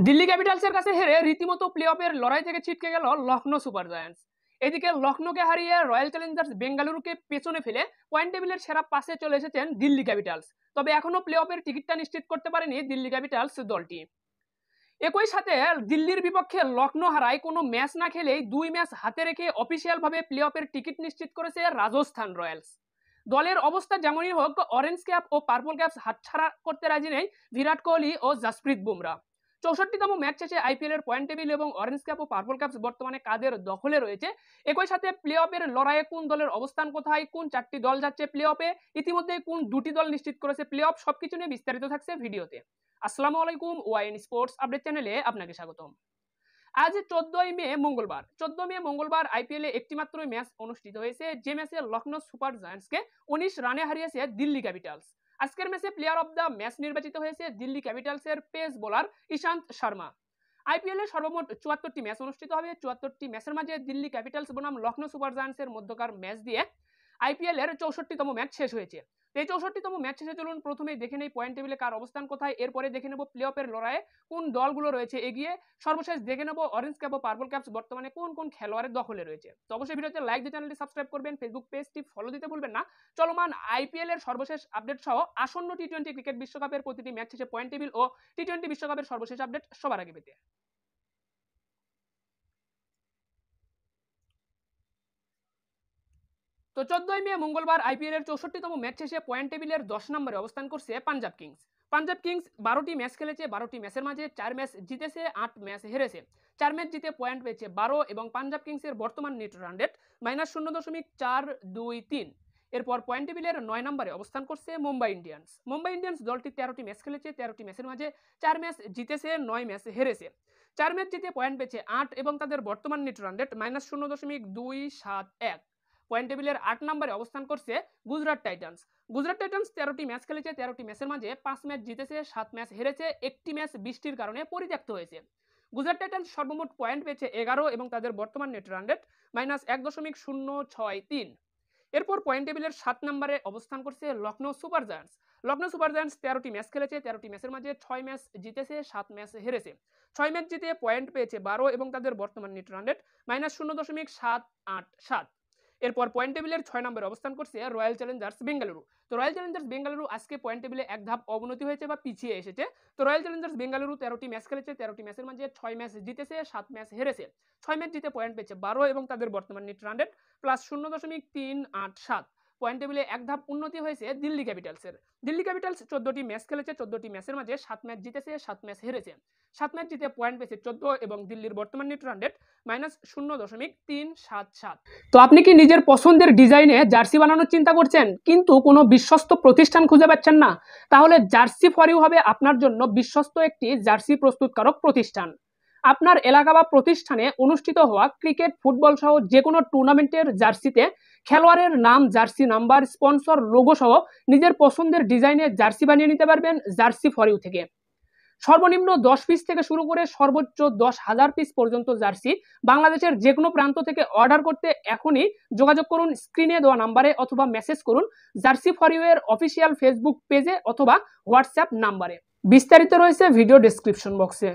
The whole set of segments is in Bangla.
দিল্লি ক্যাপিটালসের কাছে হেরে রীতিমতো প্লে অফের লড়াই থেকে ছিটকে গেল লখনৌ সুপার জায়ান্টস। এদিকে লখনৌকে হারিয়ে রয়্যাল চ্যালেঞ্জার্স বেঙ্গালুরুকে পেছনে ফেলে পয়েন্ট টেবিলের সেরা পাশে চলে এসেছেন দিল্লি ক্যাপিটালস। তবে এখনো প্লে অফের টিকিটটা নিশ্চিত করতে পারেনি দিল্লি ক্যাপিটালস দলটি। একই সাথে দিল্লির বিপক্ষে লখনৌ হারায় কোনো ম্যাচ না খেলেই 2 ম্যাচ হাতে রেখে অফিসিয়ালভাবে প্লে অফের টিকিট নিশ্চিত করেছে রাজস্থান রয়্যালস। দলের অবস্থা যেমনই হোক, অরেঞ্জ ক্যাপ ও পার্পল ক্যাপস হাতছাড়া করতে রাজি নেই বিরাট কোহলি ও জাসপ্রীত বুমরা। 64তম ম্যাচ শেষে আইপিএল এর পয়েন্ট টেবিল এবং অরেঞ্জ ক্যাপ ও পার্পল ক্যাপস বর্তমানে কাদের দখলে রয়েছে, একই সাথে প্লে অফের লড়াইয়ে কোন দলের অবস্থান কোথায়, কোন 4টি দল যাচ্ছে প্লে অফে, ইতিমধ্যে কোন 2টি দল নিশ্চিত করেছে প্লে অফ, সবকিছু নিয়ে বিস্তারিত থাকছে ভিডিওতে। আসসালামু আলাইকুম, ওয়াইএন স্পোর্টস আপডেট চ্যানেলে আপনাকে স্বাগতম। আজ 14 মে মঙ্গলবার আইপিএলে একটি মাত্র ম্যাচ অনুষ্ঠিত হয়েছে, যে ম্যাচে লখনৌ সুপার জায়ান্টসকে 19 রানে হারিয়েছে দিল্লি ক্যাপিটালস। আজকের ম্যাচে প্লেয়ার অফ দ্য ম্যাচ নির্বাচিত হয়েছে দিল্লি ক্যাপিটালসের pace bowler Ishant Sharma. IPL এর সর্বমোট 74টি ম্যাচ অনুষ্ঠিত হবে। 74টি ম্যাচের মাঝে দিল্লি ক্যাপিটালস বনাম লখনৌ সুপার জায়ান্টসের মধ্যকার ম্যাচ দিয়ে আইপিএল এর 64তম ম্যাচ শেষ হয়েছে। এই 64তম ম্যাচ শেষে চলুন প্রথমেই দেখে নেই পয়েন্ট টেবিলে কার অবস্থান কোথায়, এরপরে দেখে নেব প্লে অফের লড়াইয়ে কোন দলগুলো রয়েছে এগিয়ে, সর্বশেষ দেখে নেব অরেঞ্জ ক্যাপ ও পার্পল ক্যাপস বর্তমানে কোন কোন খেলোয়াড়ের দখলে রয়েছে। তো অবশ্যই ভিডিওতে লাইক দিয়ে চ্যানেলটি সাবস্ক্রাইব করবেন, ফেসবুক পেজটি ফলো দিতে ভুলবেন না। চলমান আইপিএল এর সর্বশেষ আপডেট সহ আসন্ন টি-20 ক্রিকেট বিশ্বকাপের প্রতিটি ম্যাচ শেষে পয়েন্ট টেবিল ও টি-20 বিশ্বকাপের সর্বশেষ আপডেট সবার আগে পেতে। তো 14 মে মঙ্গলবার আইপিএল এর 64তম ম্যাচ শেষে পয়েন্ট টেবিলের 10 নম্বরে অবস্থান করছে পাঞ্জাব কিংস। পাঞ্জাব কিংস 12টি ম্যাচ খেলেছে, 12টি ম্যাচের মাঝে 4 ম্যাচ জিতেছে, 8 ম্যাচ হেরেছে। 4 ম্যাচ জিতে পয়েন্ট পেয়েছে 12 এবং পাঞ্জাব কিংসের বর্তমান নেট রান রেট -0.423। এরপর পয়েন্ট টেবিলের 9 নম্বরে অবস্থান করছে মুম্বাই ইন্ডিয়ান্স। মুম্বাই ইন্ডিয়ান্স দলটি 13টি ম্যাচ খেলেছে, 13টি ম্যাচের মাঝে 4 ম্যাচ জিতেছে, 9 ম্যাচ হেরেছে। 4 ম্যাচ জিতে পয়েন্ট পেয়েছে 8 এবং তাদের বর্তমান নেট রান রেট -0.271। পয়েন্ট টেবিলের 8 নম্বরে অবস্থান করছে গুজরাট টাইটান্স। গুজরাট টাইটান্স 13টি ম্যাচ খেলেছে, 13টি ম্যাচের মাঝে 5 ম্যাচ জিতেছে, 7 ম্যাচ হেরেছে, একটি ম্যাচ বৃষ্টির কারণে পরিত্যক্ত হয়েছে। গুজরাট টাইটান্স সর্বমোট পয়েন্ট পেয়েছে 11 এবং তাদের বর্তমান নেট রান রেট -1.063। এরপর পয়েন্ট টেবিলের 7 নম্বরে অবস্থান করছে Lucknow Super Giants. Lucknow Super Giants 13টি ম্যাচ খেলেছে, 13টি ম্যাচের মাঝে 6 ম্যাচ জিতেছে, 7 ম্যাচ হেরেছে। 6 ম্যাচ জিতে পয়েন্ট পেয়েছে 12 এবং তাদের বর্তমান নেট রান রেট -0.787। এরপর পয়েন্ট টেবিলের 6 নম্বরে অবস্থান করছে রয়্যাল চ্যালেঞ্জার্স বেঙ্গালুরু। তো রয়্যাল চ্যালেঞ্জার্স বেঙ্গালুরু আজকে পয়েন্ট টেবিলে এক ধাপ অবনতি হয়েছে বা পিছিয়ে এসেছে। তো রয়্যাল চ্যালেঞ্জার্স বেঙ্গালুরু 13টি ম্যাচ খেলেছে, 13টি ম্যাচের মাঝে 6 ম্যাচ জিতেছে, 7 ম্যাচ হেরেছে। 6 ম্যাচ জিতে পয়েন্ট পেয়েছে 12 এবং তাদের বর্তমান নেট রান রেট +0.387। পয়েন্ট টেবিলে এক ধাপ উন্নতি হয়েছে দিল্লি ক্যাপিটালসের। দিল্লি ক্যাপিটালস 14টি ম্যাচ খেলেছে, 14টি ম্যাচের মাঝে 7 ম্যাচ জিতেছে, 7 ম্যাচ হেরেছে। 7 ম্যাচ জিতে পয়েন্ট পেয়েছে 14 এবং দিল্লির বর্তমান নেট রান রেট -0.377। তো আপনি কি নিজের পছন্দের ডিজাইনে জার্সি বানানোর চিন্তা করছেন কিন্তু কোনো বিশ্বস্ত প্রতিষ্ঠান খুঁজে পাচ্ছেন না? তাহলে জার্সি ফর ইউ হবে আপনার জন্য বিশ্বস্ত একটি জার্সি প্রস্তুতকারক প্রতিষ্ঠান। আপনার এলাকা বা প্রতিষ্ঠানে অনুষ্ঠিত হওয়া ক্রিকেট, ফুটবল সহ যে কোনো টুর্নামেন্টের জার্সিতে খেলোয়াড়ের নাম, জার্সি নাম্বার, স্পন্সর, লোগো সহ নিজের পছন্দের ডিজাইনে জার্সি বানিয়ে নিতে পারবেন জার্সি ফর ইউ থেকে। সর্বনিম্ন 10 পিস থেকে শুরু করে সর্বোচ্চ 10,000 পিস পর্যন্ত জার্সি বাংলাদেশের যে কোনো প্রান্ত থেকে অর্ডার করতে এখনই যোগাযোগ করুন স্ক্রিনে দেওয়া নাম্বারে অথবা মেসেজ করুন জার্সি ফর ইউ এর অফিসিয়াল ফেসবুক পেজে অথবা হোয়াটসঅ্যাপ নাম্বারে। বিস্তারিত রয়েছে ভিডিও ডেসক্রিপশন বক্সে।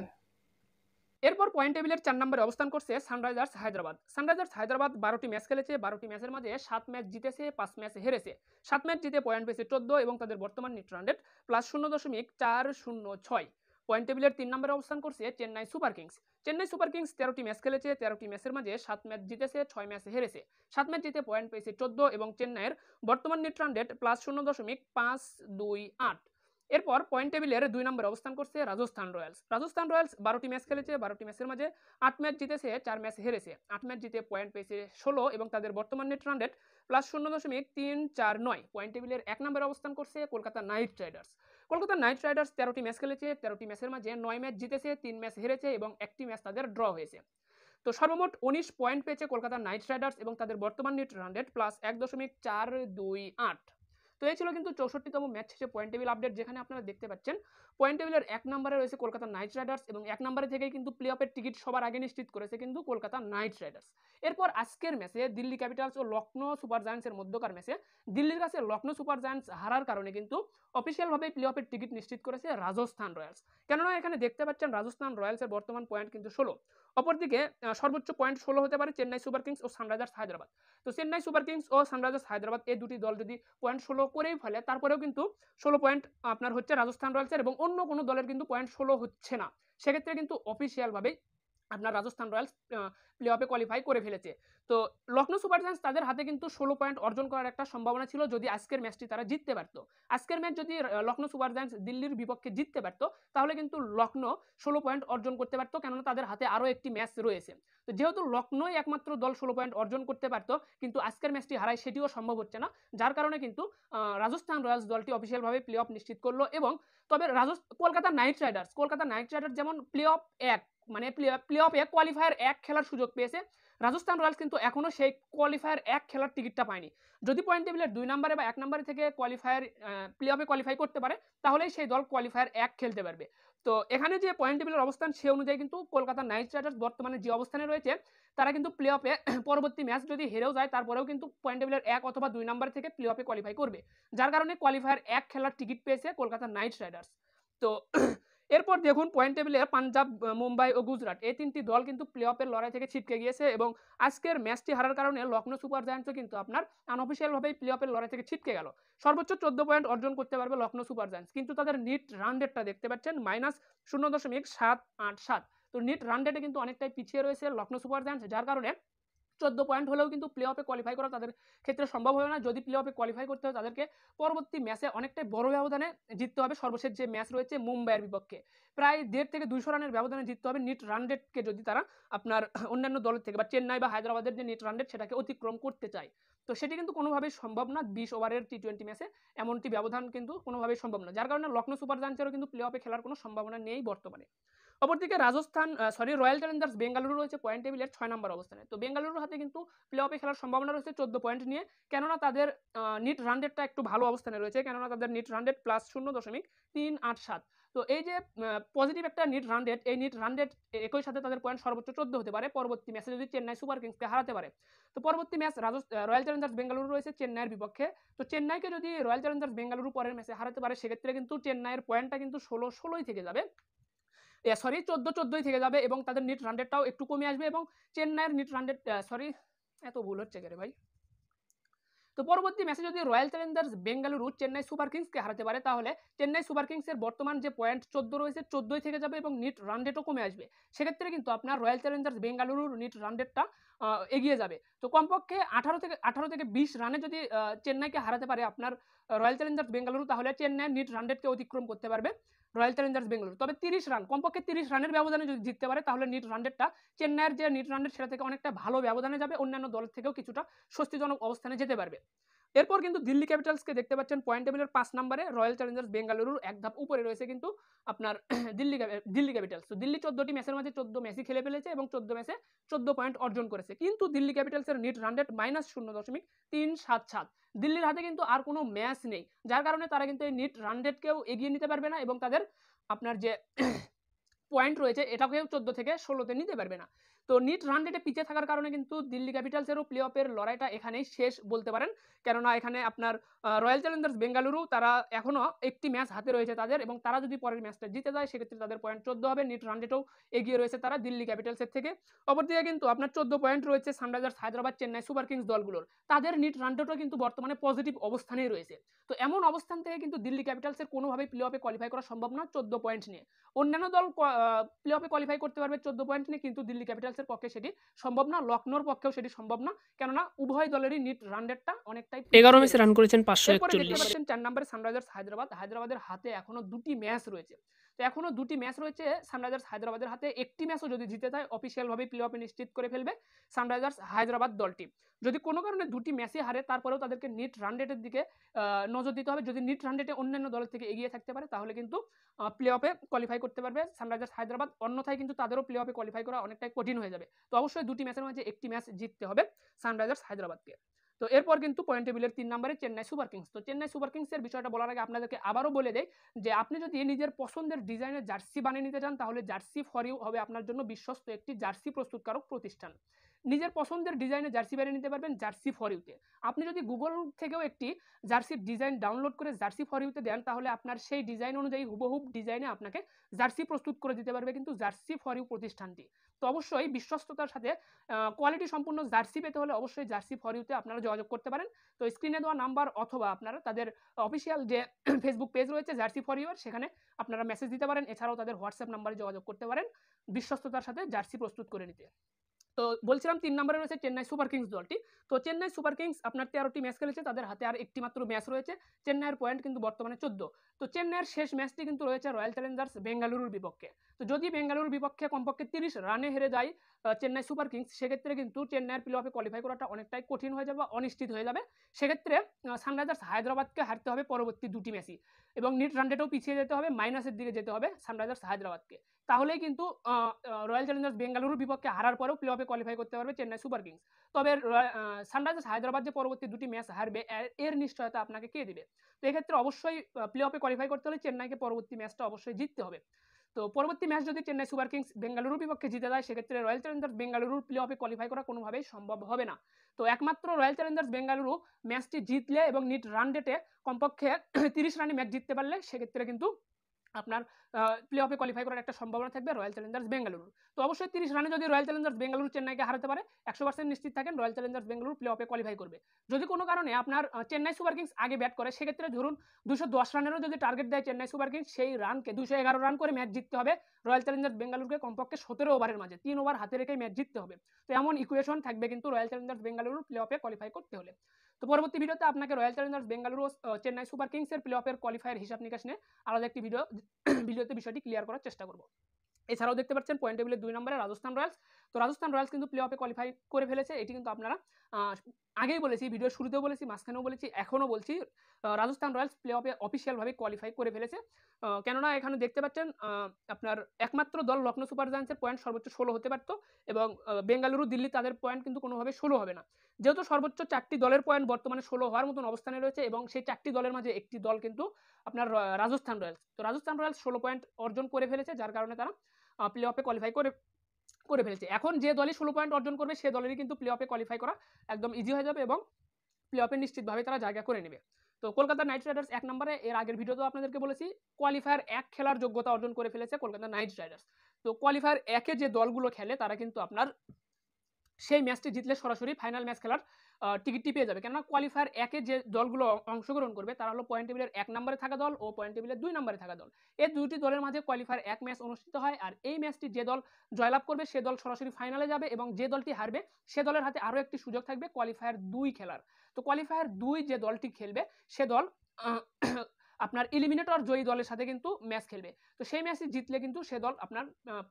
এরপর পয়েন্ট টেবিলের 4 নম্বরে অবস্থান করছে সানরাইজার্স হায়দ্রাবাদ। সানরাইজার্স হায়দ্রাবাদ 12টি ম্যাচ খেলেছে, 12টি ম্যাচের মাঝে 7 ম্যাচ জিতেছে, 5 ম্যাচ হেরেছে। 7 ম্যাচ জিতে পয়েন্ট পেয়েছে 14 এবং তাদের বর্তমান নেট রান রেট +0.406। পয়েন্ট টেবিলের 3 নম্বরে অবস্থান করছে Chennai Super Kings. Chennai Super Kings 13টি ম্যাচ খেলেছে, 13টি ম্যাচের মাঝে 7 ম্যাচ জিতেছে, 6 ম্যাচ হেরেছে। 7 ম্যাচ জিতে পয়েন্ট পেয়েছে 14 এবং চেন্নাইয়ের বর্তমান নেট রান রেট +0.528। এরপর পয়েন্ট টেবিলের 2 নম্বরে অবস্থান করছে রাজস্থান রয়্যালস। রাজস্থান রয়্যালস 12টি ম্যাচ খেলেছে, 12টি ম্যাচের মাঝে 8 ম্যাচ জিতেছে, 4 ম্যাচ হেরেছে। 8 ম্যাচ জিতে পয়েন্ট পেয়েছে 16 এবং তাদের বর্তমান নেট রান রেট +0.349। পয়েন্ট টেবিলের 1 নম্বরে অবস্থান করছে Kolkata Knight Riders. Kolkata Knight Riders 13টি ম্যাচ খেলেছে, 13টি ম্যাচের মাঝে 9 ম্যাচ জিতেছে, 3 ম্যাচ হেরেছে এবং একটি ম্যাচ তাদের ড্র হয়েছে। তো সর্বমোট 19 পয়েন্ট পেয়েছে কলকাতা নাইট রাইডার্স এবং তাদের বর্তমান নেট রান রেট +1.428। তো তো এই ছিল কিন্তু 64তম ম্যাচ শেষে পয়েন্ট টেবিল আপডেট, যেখানে আপনারা দেখতে পাচ্ছেন পয়েন্ট টেবিলের 1 নম্বরে রয়েছে কলকাতা নাইট রাইডার্স এবং 1 নম্বরে থেকেই কিন্তু প্লে অফের টিকিট সবার আগে নিশ্চিত করেছে কিন্তু কলকাতা নাইট রাইডার্স। এরপর আজকের ম্যাচে দিল্লি ক্যাপিটালস ও লখনৌ সুপার জায়ান্টসের মধ্যকার ম্যাচে দিল্লির কাছে লখনৌ সুপার জায়ান্টস হারার কারণে কিন্তু অফিসিয়ালভাবে প্লে অফের টিকিট নিশ্চিত করেছে রাজস্থান রয়্যালস। কেননা এখানে দেখতে পাচ্ছেন রাজস্থান রয়্যালসের বর্তমান পয়েন্ট কিন্তু 16। অপরদিকে সর্বোচ্চ পয়েন্ট 16 হতে পারে চেন্নাই সুপার কিংস ও সানরাইজার্স হায়দ্রাবাদ। তো চেন্নাই সুপার কিংস ও সানরাইজার্স হায়দ্রাবাদ এই দুটি দল যদি পয়েন্ট 16 করেই ফেলে, তারপরেও কিন্তু 16 পয়েন্ট আপনার হচ্ছে রাজস্থান রয়্যালসের এবং অন্য কোনো দলের কিন্তু পয়েন্ট 16 হচ্ছে না। সেক্ষেত্রে কিন্তু অফিসিয়ালভাবেই আপনার রাজস্থান রয়্যালস প্লে অফে কোয়ালিফাই করে ফেলেছে। তো লখনৌ সুপার জায়ান্টস তাদের হাতে কিন্তু 16 পয়েন্ট অর্জন করার একটা সম্ভাবনা ছিল যদি আজকের ম্যাচটি তারা জিততে পারতো। আজকের ম্যাচ যদি লখনৌ সুপার জায়ান্টস দিল্লির বিপক্ষে জিততে পারতো, তাহলে কিন্তু লখনৌ 16 পয়েন্ট অর্জন করতে পারতো, কেননা তাদের হাতে আরও একটি ম্যাচ রয়েছে। তো যেহেতু লখনৌই একমাত্র দল 16 পয়েন্ট অর্জন করতে পারতো, কিন্তু আজকের ম্যাচটি হারায় সেটিও সম্ভব হচ্ছে না, যার কারণে কিন্তু রাজস্থান রয়্যালস দলটি অফিসিয়ালভাবে প্লে অফ নিশ্চিত করলো। এবং তবে কলকাতা নাইট রাইডার্স যেমন প্লে অফ 1 মানে প্লে অফে কোয়ালিফায়ার 1 খেলার সুযোগ পেয়েছে, রাজস্থান রয়্যালস কিন্তু এখনো সেই কোয়ালিফায়ার 1 খেলার টিকিটটা পায়নি। যদি পয়েন্ট টেবিলের 2 নম্বরে বা 1 নম্বরে থেকে প্লে অফে কোয়ালিফাই করতে পারে, তাহলেই সেই দল কোয়ালিফায়ার 1 খেলতে পারবে। তো এখানে যে পয়েন্ট টেবিলের অবস্থান সে অনুযায়ী কিন্তু কলকাতা নাইট রাইডার্স বর্তমানে যে অবস্থানে রয়েছে, তারা কিন্তু প্লে অফে পরবর্তী ম্যাচ যদি হেরেও যায়, তারপরেও কিন্তু পয়েন্ট টেবিলের 1 অথবা 2 নম্বর থেকে প্লে অফে কোয়ালিফাই করবে, যার কারণে কোয়ালিফায়ার 1 খেলার টিকিট পেয়েছে কলকাতা নাইট রাইডার্স। তো এরপর দেখুন পয়েন্ট টেবিলে পাঞ্জাব, মুম্বাই ও গুজরাট এই তিনটি দল কিন্তু প্লে অফের লড়াই থেকে ছিটকে গিয়েছে এবং আজকের ম্যাচটি হারার কারণে লখনৌ সুপার জায়ান্টসও কিন্তু আপনার আনঅফিসিয়ালভাবেই প্লে অফের লড়াই থেকে ছিটকে গেল। সর্বোচ্চ 14 পয়েন্ট অর্জন করতে পারবে লখনৌ সুপার জায়ান্টস, কিন্তু তাদের নিট রান রেটটা দেখতে পাচ্ছেন -0.787। তো নিট রান রেটে কিন্তু অনেকটাই পিছিয়ে রয়েছে লখনৌ সুপার জায়ান্টস, যার কারণে 14 পয়েন্ট হলেও কিন্তু প্লে অফে কোয়ালিফাই করা তাদের ক্ষেত্রে সম্ভব হবে না। যদি প্লে অফে কোয়ালিফাই করতে হয়, তাদেরকে পরবর্তী ম্যাচে অনেকটাই বড় ব্যবধানে জিততে হবে। সর্বশেষ যে ম্যাচ রয়েছে মুম্বাইয়ের বিপক্ষে, প্রায় 1.5 থেকে 200 রানের ব্যবধানে জিততে হবে নিট রান রেটকে, যদি তারা আপনার অন্যান্য দলের থেকে বা চেন্নাই বা হায়দ্রাবাদের যে নিট রান রেট সেটাকে অতিক্রম করতে চায়। তো সেটি কিন্তু কোনোভাবেই সম্ভব না 20 ওভারের টি20 ম্যাচে এমনটি ব্যবধান কিন্তু কোনোভাবেই সম্ভব না, যার কারণে লখনৌ সুপার জায়ান্টসেরও কিন্তু প্লে অফে খেলার কোনো সম্ভাবনা নেই বর্তমানে। অপরদিকে রয়্যাল চ্যালেঞ্জার্স বেঙ্গালুরু রয়েছে পয়েন্ট টেবিলের 6 নম্বর অবস্থানে। তো বেঙ্গালুরুর হাতে কিন্তু প্লে অফে খেলার সম্ভাবনা রয়েছে 14 পয়েন্ট নিয়ে, কেননা তাদের নিট রান রেটটা একটু ভালো অবস্থানে রয়েছে, কেননা তাদের নিট রান রেট +0.387। তো এই যে পজিটিভ একটা নিট রান রেট, এই নিট রান রেট একই সাথে তাদের পয়েন্ট সর্বোচ্চ 14 হতে পারে পরবর্তী ম্যাচে যদি চেন্নাই সুপার কিংসকে হারাতে পারে। তো পরবর্তী ম্যাচ রয়্যাল চ্যালেঞ্জার্স বেঙ্গালুরু রয়েছে চেন্নাইয়ের বিপক্ষে। তো চেন্নাইকে যদি রয়্যাল চ্যালেঞ্জার্স বেঙ্গালুরু পরের ম্যাচে হারাতে পারে, সেক্ষেত্রে কিন্তু চেন্নাইয়ের পয়েন্টটা কিন্তু 16-16ই থেকে যাবে, 14-14ই থেকে যাবে এবং তাদের নিট রান রেটটাও একটু কমে আসবে এবং চেন্নাইয়ের নিট রান রেট এত ভুল হচ্ছে কে রে ভাই। তো পরবর্তী ম্যাচে যদি Royal Challengers Bengaluru Chennai Super কিংসকে হারাতে পারে, তাহলে চেন্নাই সুপার কিংসের বর্তমান যে পয়েন্ট 14 রয়েছে 14ই থেকে যাবে এবং নিট রান রেটও কমে আসবে। সেক্ষেত্রে কিন্তু আপনার রয়্যাল চ্যালেঞ্জার্স বেঙ্গালুরুর নিট রান রেটটা এগিয়ে যাবে। তো কমপক্ষে 18 থেকে 20 রানে যদি চেন্নাইকে হারাতে পারে আপনার রয়্যাল চ্যালেঞ্জার্স বেঙ্গালুরু, তাহলে চেন্নাইয়ের নিট রান রেটকে অতিক্রম করতে পারবে রয়্যাল চ্যালেঞ্জার্স বেঙ্গালুরু। তবে 30 রান, কমপক্ষে 30 রানের ব্যবধানে যদি জিততে পারে, তাহলে নিট রান রেটটা চেন্নাইয়ের যে নিট রান রেট সেটা থেকে অনেকটা ভালো ব্যবধানে যাবে, অন্যান্য দলের থেকেও কিছুটা স্বস্তিজনক অবস্থানে যেতে পারবে। এরপর কিন্তু দিল্লি ক্যাপিটালসকে দেখতে পাচ্ছেন পয়েন্ট টেবিলের 5 নম্বরে, রয়্যাল চ্যালেঞ্জার্স বেঙ্গালুরুর এক ধাপ উপরে রয়েছে কিন্তু আপনার দিল্লি ক্যাপিটালস। তো দিল্লি 14টি ম্যাচের মাঝে 14 ম্যাচই খেলে ফেলেছে এবং 14 ম্যাচে 14 পয়েন্ট অর্জন করেছে, কিন্তু দিল্লি ক্যাপিটালসের নিট রান রেট -0.377। দিল্লির হাতে কিন্তু আর কোনো ম্যাচ নেই, যার কারণে তারা কিন্তু এই নিট রান রেটকেও এগিয়ে নিতে পারবে না এবং তাদের আপনার যে পয়েন্ট রয়েছে এটাকেও 14 থেকে 16তে নিতে পারবে না। তো নিট রান রেটে পিছিয়ে থাকার কারণে কিন্তু দিল্লি ক্যাপিটালসেরও প্লে অফের লড়াইটা এখানেই শেষ বলতে পারেন, কেননা এখানে আপনার রয়্যাল চ্যালেঞ্জার্স বেঙ্গালুরু তারা এখনও একটি ম্যাচ হাতে রয়েছে তাদের, এবং তারা যদি পরের ম্যাচটা জিতে যায় সেক্ষেত্রে তাদের পয়েন্ট 14 হবে, নিট রান রেটেও এগিয়ে রয়েছে তারা দিল্লি ক্যাপিটালসের থেকে। অপরদিকে কিন্তু আপনার 14 পয়েন্ট রয়েছে Sunrisers Hyderabad, Chennai Super Kings দলগুলোর, তাদের নিট রান রেটও কিন্তু বর্তমানে পজিটিভ অবস্থানেই রয়েছে। তো এমন অবস্থান থেকে কিন্তু দিল্লি ক্যাপিটালসের কোনোভাবেই প্লে অফে কোয়ালিফাই করা সম্ভব না 14 পয়েন্ট নিয়ে। অন্যান্য দল প্লে অফে কোয়ালিফাই করতে পারবে 14 পয়েন্ট নিয়ে, কিন্তু দিল্লি ক্যাপিটালসের পক্ষে সেটি সম্ভব না, লখনৌর পক্ষেও সেটি সম্ভব না, কেননা উভয় দলেরই নিট রান রেটটা অনেকটাই 11 ম্যাচে রান করেছেন এরপরে দেখতে 541। পাচ্ছেন 4 নম্বরে সানরাইজার্স হায়দ্রাবাদের হাতে এখনো 2টি ম্যাচ রয়েছে। তো এখনো 2টি ম্যাচ রয়েছে সানরাইজার্স হায়দ্রাবাদের হাতে, একটি ম্যাচও যদি জিতে যায় অফিসিয়ালভাবে প্লে অফে নিশ্চিত করে ফেলবে সানরাইজার্স হায়দ্রাবাদ দলটি। যদি কোনো কারণে 2টি ম্যাচই হারে, তারপরেও তাদেরকে নিট রান রেটের দিকে নজর দিতে হবে। যদি নিট রান রেটে অন্যান্য দলের থেকে এগিয়ে থাকতে পারে, তাহলে কিন্তু প্লে অফে কোয়ালিফাই করতে পারবে সানরাইজার্স হায়দ্রাবাদ, অন্যথায় কিন্তু তাদেরও প্লে অফে কোয়ালিফাই করা অনেকটাই কঠিন হয়ে যাবে। তো অবশ্যই 2টি ম্যাচের মাঝে একটি ম্যাচ জিততে হবে সানরাইজার্স হায়দ্রাবাদকে। তো তো এরপর কিন্তু পয়েন্ট টেবিলের 3 নম্বরে চেন্নাই সুপার কিংস। তো চেন্নাই সুপার কিংসের বিষয়টা বলার আগে আপনাদেরকে আবারও বলে দেই যে আপনি যদি নিজের পছন্দের ডিজাইনের জার্সি বানিয়ে নিতে চান তাহলে জার্সি ফর ইউ হবে আপনার জন্য বিশ্বস্ত একটি জার্সি প্রস্তুতকারক প্রতিষ্ঠান। নিজের পছন্দের ডিজাইনের জার্সি বানিয়ে নিতে পারবেন জার্সি ফর ইউতে। আপনি যদি গুগল থেকেও একটি জার্সির ডিজাইন ডাউনলোড করে জার্সি ফর ইউতে দেন তাহলে আপনার সেই ডিজাইন অনুযায়ী হুবহুব ডিজাইনে আপনাকে জার্সি প্রস্তুত করে দিতে পারবে কিন্তু জার্সি ফর ইউ প্রতিষ্ঠানটি। তো অবশ্যই বিশ্বস্ততার সাথে কোয়ালিটি সম্পূর্ণ জার্সি পেতে হলে অবশ্যই জার্সি ফর ইউতে আপনারা যোগাযোগ করতে পারেন। তো স্ক্রিনে দেওয়া নাম্বার অথবা আপনারা তাদের অফিসিয়াল যে ফেসবুক পেজ রয়েছে জার্সি ফর ইউর, সেখানে আপনারা মেসেজ দিতে পারেন। এছাড়াও তাদের হোয়াটসঅ্যাপ নাম্বারে যোগাযোগ করতে পারেন বিশ্বস্ততার সাথে জার্সি প্রস্তুত করে নিতে। তো বলছিলাম 3 নম্বরে রয়েছে চেন্নাই সুপার কিংস দলটি। তো চেন্নাই সুপার কিংস আপনার 13টি ম্যাচ খেলেছে, তাদের হাতে আর একটি মাত্র ম্যাচ রয়েছে। চেন্নাইয়ের পয়েন্ট কিন্তু বর্তমানে 14। তো চেন্নাইয়ের শেষ ম্যাচটি কিন্তু রয়েছে রয়্যাল চ্যালেঞ্জার্স বেঙ্গালুরুর বিপক্ষে। তো যদি বেঙ্গালুরুর বিপক্ষে কমপক্ষে 30 রানে হেরে যায় চেন্নাই সুপার কিংস, সেক্ষেত্রে কিন্তু চেন্নাইয়ের প্লে অফে কোয়ালিফাই করাটা অনেকটাই কঠিন হয়ে যাবে, অনিশ্চিত হয়ে যাবে। সেক্ষেত্রে সানরাইজার্স হায়দ্রাবাদকে হারতে হবে পরবর্তী 2টি ম্যাচই, এবং নিট রান রেটেও পিছিয়ে যেতে হবে, মাইনাসের দিকে যেতে হবে সানরাইজার্স হায়দ্রাবাদকে। তাহলেই কিন্তু রয়্যাল চ্যালেঞ্জার্স বেঙ্গালুরুর বিপক্ষে হারার পরেও প্লে অফে কোয়ালিফাই করতে পারবে চেন্নাই সুপার কিংস। তবে সানরাইজার্স হায়দ্রাবাদ যে পরবর্তী 2টি ম্যাচ হারবে এর নিশ্চয়তা আপনাকে কে দিবে? তো এক্ষেত্রে অবশ্যই প্লে অফে কোয়ালিফাই করতে হলে চেন্নাইকে পরবর্তী ম্যাচটা অবশ্যই জিততে হবে। তো পরবর্তী ম্যাচ যদি চেন্নাই সুপার কিংস বেঙ্গালুরুর বিপক্ষে জিতে যায়, সেক্ষেত্রে রয়্যাল চ্যালেঞ্জার্স বেঙ্গালুরুর প্লে অফে কোয়ালিফাই করা কোনোভাবেই সম্ভব হবে না। তো একমাত্র রয়্যাল চ্যালেঞ্জার্স বেঙ্গালুরু ম্যাচটি জিতলে এবং নিট রান রেটে কমপক্ষে 30 রানে ম্যাচ জিততে পারলে সেক্ষেত্রে কিন্তু আপনার প্লে অফে কোয়ালিফাই করার একটা সম্ভাবনা থাকবে রয়্যাল চ্যালেঞ্জার্স বেঙ্গালুরু। তো অবশ্যই 30 রানে যদি রয়্যাল চ্যালেঞ্জার্স বেঙ্গালুরু চেন্নাইকে হারাতে পারে 100% নিশ্চিত থাকেন রয়্যাল চ্যালেঞ্জার্স বেঙ্গালুরু প্লে অফে কোয়ালিফাই করবে। যদি কোনো কারণে আপনার চেন্নাই সুপার কিংস আগে ব্যাট করে, সেক্ষেত্রে ধরুন 210 রানেরও যদি টার্গেট দেয় চেন্নাই সুপার কিংস, সেই রানকে 211 রান করে ম্যাচ জিততে হবে রয়্যাল চ্যালেঞ্জার্স বেঙ্গালুরুকে কমপক্ষে 17 ওভারের মাঝে 3 ওভার হাতে রেখে ম্যাচ জিততে হবে। তো এমন ইকুয়েশন থাকবে কিন্তু রয়্যাল চ্যালেঞ্জার্স বেঙ্গালুরু প্লে অফে কোয়ালিফাই করতে হলে। তো পরবর্তী ভিডিওতে আপনাকে Royal Challengers Bengaluru Chennai Super কিংসের প্লে অফের কোয়ালিফায়ার হিসাব নিকাশ নিয়ে আলাদা একটি ভিডিওতে বিষয়টি ক্লিয়ার করার চেষ্টা করব। এছাড়াও দেখতে পাচ্ছেন পয়েন্ট টেবিলের 2 নম্বরে রাজস্থান রয়্যালস। তো রাজস্থান রয়্যালস কিন্তু প্লে অফে কোয়ালিফাই করে ফেলেছে। এটি কিন্তু আপনারা আগেই বলেছি, ভিডিওর শুরুতেও বলেছি, মাঝখানেও বলেছি, এখনও বলছি, রাজস্থান রয়্যালস প্লে অফে অফিসিয়ালভাবে কোয়ালিফাই করে ফেলেছে। কেননা এখানে দেখতে পাচ্ছেন আপনার একমাত্র দল লখনৌ সুপার জায়ান্টসের পয়েন্ট সর্বোচ্চ 16 হতে পারত, এবং বেঙ্গালুরু দিল্লি তাদের পয়েন্ট কিন্তু কোনোভাবে 16 হবে না। যেহেতু সর্বোচ্চ 4টি দলের পয়েন্ট বর্তমানে 16 হওয়ার মতন অবস্থানে রয়েছে, এবং সেই 4টি দলের মাঝে একটি দল কিন্তু আপনার রাজস্থান রয়্যালস। তো রাজস্থান রয়্যালস 16 পয়েন্ট অর্জন করে ফেলেছে, যার কারণে তারা প্লে অফে কোয়ালিফাই করে ফেলেছে। এখন যে দলই 16 পয়েন্ট অর্জন করবে সে দলেরই কিন্তু প্লে অফে কোয়ালিফাই করা একদম ইজি হয়ে যাবে, এবং প্লে অফে নিশ্চিতভাবে তারা জায়গা করে নেবে। তো কলকাতা নাইট রাইডার্স 1 নম্বরে, এর আগের ভিডিওতেও আপনাদেরকে বলেছি, কোয়ালিফায়ার 1 খেলার যোগ্যতা অর্জন করে ফেলেছে কলকাতা নাইট রাইডার্স। তো কোয়ালিফায়ার 1-এ যে দলগুলো খেলে তারা কিন্তু আপনার সেই ম্যাচটি জিতলে সরাসরি ফাইনাল ম্যাচ খেলার টিকিটটি পেয়ে যাবে। কেননা কোয়ালিফায়ার 1-এ যে দলগুলো অংশগ্রহণ করবে তারা হলো পয়েন্ট টেবিলের 1 নম্বরে থাকা দল ও পয়েন্ট টেবিলের 2 নম্বরে থাকা দল। এই দুটি দলের মাঝে কোয়ালিফায়ার 1 ম্যাচ অনুষ্ঠিত হয়, আর এই ম্যাচটি যে দল জয়লাভ করবে সে দল সরাসরি ফাইনালে যাবে, এবং যে দলটি হারবে সে দলের হাতে আরও একটি সুযোগ থাকবে কোয়ালিফায়ার 2 খেলার। তো কোয়ালিফায়ার 2 যে দলটি খেলবে সে দল আপনার এলিমিনেটর জয়ী দলের সাথে কিন্তু ম্যাচ খেলবে। তো সেই ম্যাচে জিতলে কিন্তু সে দল আপনার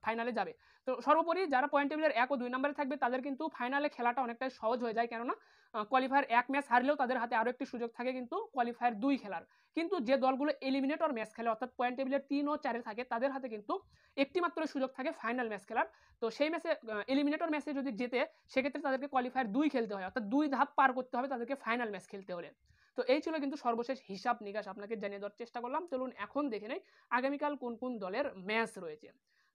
ফাইনালে যাবে। তো সর্বোপরি যারা পয়েন্ট টেবিলের 1 ও 2 নম্বরে থাকবে তাদের কিন্তু ফাইনালে খেলাটা অনেকটাই সহজ হয়ে যায়, কেননা কোয়ালিফায়ার 1 ম্যাচ হারলেও তাদের হাতে আরও একটি সুযোগ থাকে কিন্তু কোয়ালিফায়ার 2 খেলার। কিন্তু যে দলগুলো এলিমিনেটর ম্যাচ খেলে, অর্থাৎ পয়েন্ট টেবিলের 3 ও 4-এ থাকে, তাদের হাতে কিন্তু একটি মাত্র সুযোগ থাকে ফাইনাল ম্যাচ খেলার। তো সেই ম্যাচে এলিমিনেটর ম্যাচে যদি জেতে, সেক্ষেত্রে তাদেরকে কোয়ালিফায়ার 2 খেলতে হয়, অর্থাৎ 2 ধাপ পার করতে হবে তাদেরকে ফাইনাল ম্যাচ খেলতে হলে। তো এই ছিল কিন্তু সর্বশেষ হিসাব নিকাশ আপনাকে জানিয়ে দেওয়ার চেষ্টা করলাম। চলুন এখন দেখে নেই আগামীকাল কোন কোন দলের ম্যাচ রয়েছে।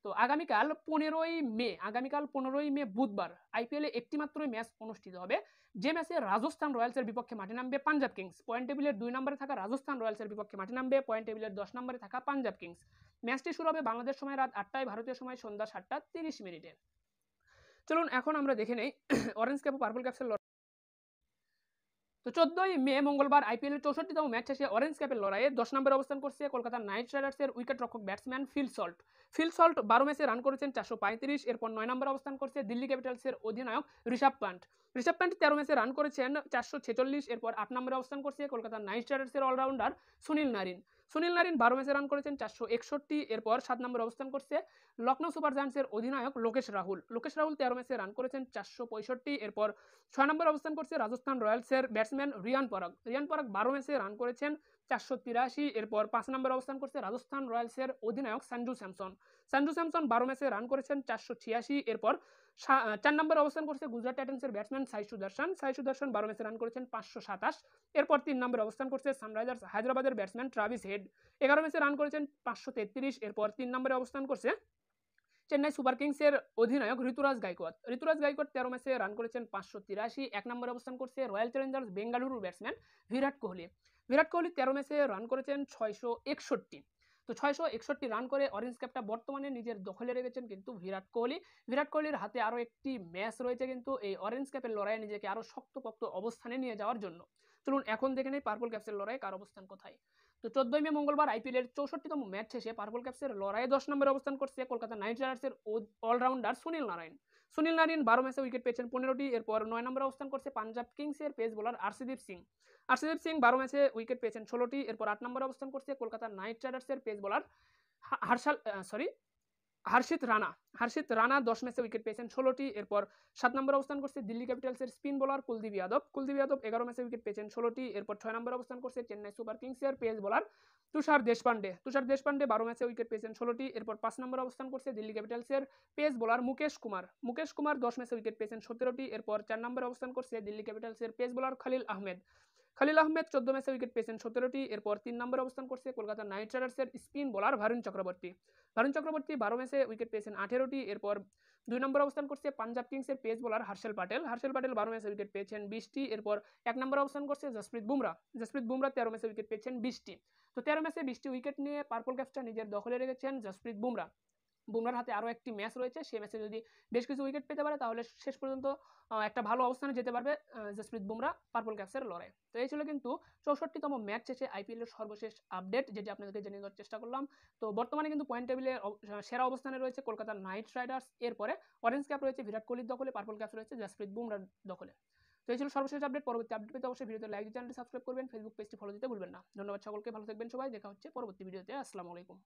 তো আগামীকাল 15ই মে বুধবার আইপিএলে একটি মাত্র ম্যাচ অনুষ্ঠিত হবে, যে ম্যাচে রাজস্থান রয়্যালসের বিপক্ষে মাঠে নামবে পাঞ্জাব কিংস। পয়েন্ট টেবিলের 2 নম্বরে থাকা রাজস্থান রয়্যালসের বিপক্ষে মাঠে নামবে পয়েন্ট টেবিলের 10 নম্বরে থাকা পাঞ্জাব কিংস। ম্যাচটি শুরু হবে বাংলাদেশ সময় রাত 8টায়, ভারতীয় সময় সন্ধ্যা 7টা 30 মিনিটে। চলুন এখন আমরা দেখে নেই অরেঞ্জ ক্যাপ ও পার্পল ক্যাপসের। তো 14ই মে মঙ্গলবার আইপিএলের 64তম ম্যাচ শেষে অরেঞ্জ ক্যাপের লড়াইয়ে 10 নম্বরে অবস্থান করছে কলকাতা নাইট রাইডার্সের উইকেট রক্ষক ব্যাটসম্যান ফিল সল্ট। 12 ম্যাচে রান করেছেন 435। এরপর 9 নম্বরে অবস্থান করছে দিল্লি ক্যাপিটালসের অধিনায়ক ঋষভ পান্ট। 13 ম্যাচে রান করেছেন 446। এরপর 8 নম্বরে অবস্থান করছে কলকাতা নাইট রাইডার্সের অলরাউন্ডার সুনীল নারিন। 12 ম্যাচে রান করেছেন 461। এরপর 7 নম্বরে অবস্থান করছে লখনৌ সুপার জায়ান্টসের অধিনায়ক লোকেশ রাহুল। 13 ম্যাচে রান করেছেন 465। এরপর 6 নম্বরে অবস্থান করছে রাজস্থান রয়্যালসের ব্যাটসম্যান রিয়ান পরাগ। 12 ম্যাচে রান করেছেন 483। এরপর 5 নম্বরে অবস্থান করছে রাজস্থান রয়্যালসের অধিনায়ক সঞ্জু স্যামসন। 12 ম্যাচে রান করেছেন 486। এরপর 4 নম্বরে অবস্থান করছে গুজরাট টাইটান্সের ব্যাটসম্যান সাই সুদর্শন। 12 ম্যাচে রান করেছেন 527। এরপর 3 নম্বরে অবস্থান করছে সানরাইজার্স হায়দ্রাবাদের ব্যাটসম্যান ট্রাভিস হেড। 11 ম্যাচে রান করেছেন 533। এরপর 3 নম্বরে অবস্থান করছে চেন্নাই সুপার কিংসের অধিনায়ক ঋতুরাজ গাইকোয়াদ। 13 ম্যাচে রান করেছেন 583। 1 নম্বরে অবস্থান করছে রয়্যাল চ্যালেঞ্জার্স বেঙ্গালুরুর ব্যাটসম্যান বিরাট কোহলি। 13 ম্যাচে রান করেছেন 661। তো 661 রান করে অরেঞ্জ ক্যাপটা বর্তমানে নিজের দখলে রেখেছেন কিন্তু বিরাট কোহলি। বিরাট কোহলির হাতে আরও একটি ম্যাচ রয়েছে কিন্তু এই অরেঞ্জ ক্যাপের লড়াইয়ে নিজেকে আরও শক্তপোক্ত অবস্থানে নিয়ে যাওয়ার জন্য। চলুন এখন দেখে নেই পার্পল ক্যাপসের লড়াই কার অবস্থান কোথায়। তো 14 মে মঙ্গলবার আইপিএলের 64তম ম্যাচ শেষে পার্পল ক্যাপসের লড়াইয়ে 10 নম্বরে অবস্থান করছে কলকাতা নাইট রাইডার্সের অলরাউন্ডার সুনীল নারায়ণ। 12 ম্যাচে উইকেট পেয়েছেন 15টি। এরপর 9 নম্বরে অবস্থান করছে পাঞ্জাব কিংসের পেস বোলার আরশদীপ সিং। 12 ম্যাচে উইকেট পেয়েছেন 16টি। এরপর 8 নম্বরে অবস্থান করছে কলকাতা নাইট রাইডার্সের পেস বোলার হর্ষিত রানা 10 ম্যাচে উইকেট পেয়েছেন 16টি। এরপর 7 নম্বরে অবস্থান করছে দিল্লি ক্যাপিটালসের স্পিন বোলার কুলদীপ যাদব। 11 ম্যাচে উইকেট পেয়েছেন 16টি। এরপর 6 নম্বরে অবস্থান করছে চেন্নাই সুপার কিংসের পেস বোলার তুষার দেশপান্ডে। 12 ম্যাচে উইকেট পেয়েছেন 16টি। এরপর 5 নম্বরে অবস্থান করছে দিল্লি ক্যাপিটালসের পেস বোলার মুকেশ কুমার 10 ম্যাচে উইকেট পেয়েছেন 17টি। এরপর 4 নম্বরে অবস্থান করছে দিল্লি ক্যাপিটালসের পেস বোলার খালিল আহমেদ 14 ম্যাচে উইকেট পেয়েছেন 17টি। এরপর 3 নম্বরে অবস্থান করছে কলকাতা নাইট রাইডার্সের স্পিন বোলার ভারুণ চক্রবর্তী 12 ম্যাচে উইকেট পেয়েছেন 18টি। এরপর 2 নম্বরে অবস্থান করছে পাঞ্জাব কিংসের পেস বোলার হর্ষল প্যাটেল 12 ম্যাচে উইকেট পেয়েছেন 20টি। এরপর 1 নম্বরে অবস্থান করছে জসপ্রীত বুমরা 13 ম্যাচে উইকেট পেয়েছেন 20টি। তো 13 ম্যাচে 20টি উইকেট নিয়ে পার্পল ক্যাপটা নিজের দখলে রেখেছেন জসপ্রীত বুমরার হাতে আরও একটি ম্যাচ রয়েছে। সেই ম্যাচে যদি বেশ কিছু উইকেট পেতে পারে তাহলে শেষ পর্যন্ত একটা ভালো অবস্থানে যেতে পারবে জসপ্রীত বুমরা পার্পল ক্যাপসের লড়াই। তো এই ছিল কিন্তু 64তম ম্যাচ শেষে আইপিএলের সর্বশেষ আপডেট যেটি আপনাদেরকে জানিয়ে দেওয়ার চেষ্টা করলাম। তো বর্তমানে কিন্তু পয়েন্ট টেবিলে সেরা অবস্থানে রয়েছে কলকাতা নাইট রাইডার্স। এরপরে অরেঞ্জ ক্যাপ রয়েছে বিরাট কোহলির দখলে, পার্পল ক্যাপস রয়েছে জসপ্রীত বুমরার দখলে। তো এই ছিল সর্বশেষ আপডেট। পরবর্তী আপডেট পেতে অবশ্যই ভিডিওতে লাইক দিয়ে চ্যানেলটি সাবস্ক্রাইব করবেন, ফেসবুক পেজটি ফলো দিতে ভুলবেন না। ধন্যবাদ সকলকে, ভালো থাকবেন সবাই, দেখা হচ্ছে পরবর্তী ভিডিওতে। আসসালামু আলাইকুম।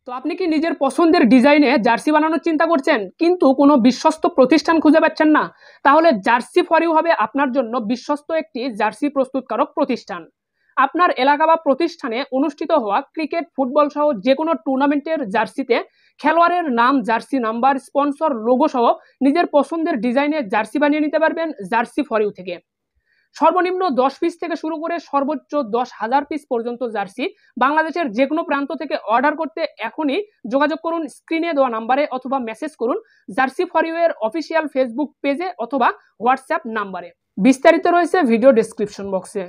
তো আপনি কি নিজের পছন্দের ডিজাইনে জার্সি বানানোর চিন্তা করছেন কিন্তু কোনো বিশ্বস্ত প্রতিষ্ঠান খুঁজে পাচ্ছেন না? তাহলে জার্সি ফর ইউ হবে আপনার জন্য বিশ্বস্ত একটি জার্সি প্রস্তুতকারক প্রতিষ্ঠান। আপনার এলাকা বা প্রতিষ্ঠানে অনুষ্ঠিত হওয়া ক্রিকেট, ফুটবল সহ যে কোনো টুর্নামেন্টের জার্সিতে খেলোয়াড়ের নাম, জার্সি নাম্বার, স্পন্সর, লোগো সহ নিজের পছন্দের ডিজাইনে জার্সি বানিয়ে নিতে পারবেন জার্সি ফর ইউ থেকে। সর্বনিম্ন 10 পিস থেকে শুরু করে সর্বোচ্চ 10,000 পিস পর্যন্ত জার্সি বাংলাদেশের যে কোনো প্রান্ত থেকে অর্ডার করতে এখনই যোগাযোগ করুন স্ক্রিনে দেওয়া নাম্বারে অথবা মেসেজ করুন জার্সি ফর ইউ এর অফিসিয়াল ফেসবুক পেজে অথবা হোয়াটসঅ্যাপ নাম্বারে। বিস্তারিত রয়েছে ভিডিও ডেসক্রিপশন বক্সে।